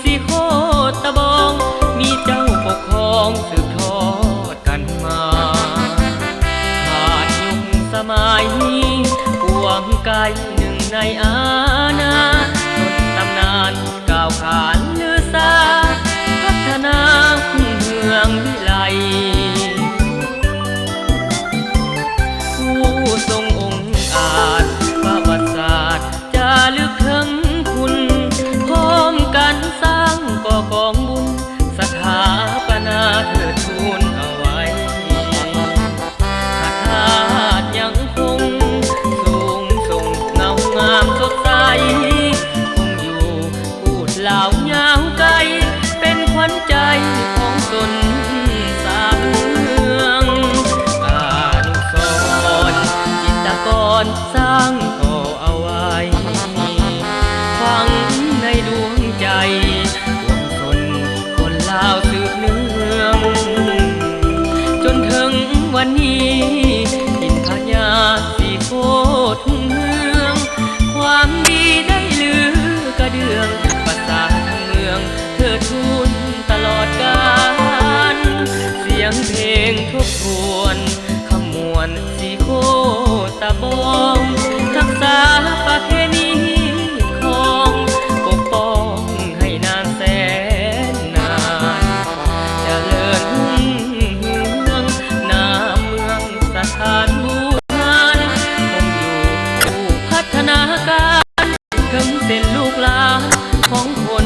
สีโคตะบองมีเจ้าปกครองสืบทอดกันมาขาดยุคสมัยปวงไกลหนึ่งในอาณาจนตำนานก้าวขานลือสาพัฒนาเมืองวิไลผู้ทรงองค์อาจประวัติศาสตร์จะลึกถึงคุณพร้อมกันสร้างก่อกองบุญสถาปนาเถิดทูลเอาไว้พระธาตุยังคงสูงส่งเงางามสดใสคงอยู่พูดเหล่ายาวไกลเป็นขวัญใจของตนสามเมืองอนุสรณ์จิตรกรสร้างต่อเอาไว้ฝังในดวงใจรวมชนคนลาวสืบเนื่องจนถึงวันนี้ดินพญาสีโคตรเมืองความดีได้ลือกระเดื่องประสาทเมืองเทิดทูนตลอดกาลเสียงเพลงทบทวนขมวลสีโคตะบองรักษาประเพณีของปกป้องให้นานแสนนานเจริญรุ่งเรืองนามเมืองสถานบูชาคงอยู่ผู้พัฒนาการถึงเส้นลูกหลานของคน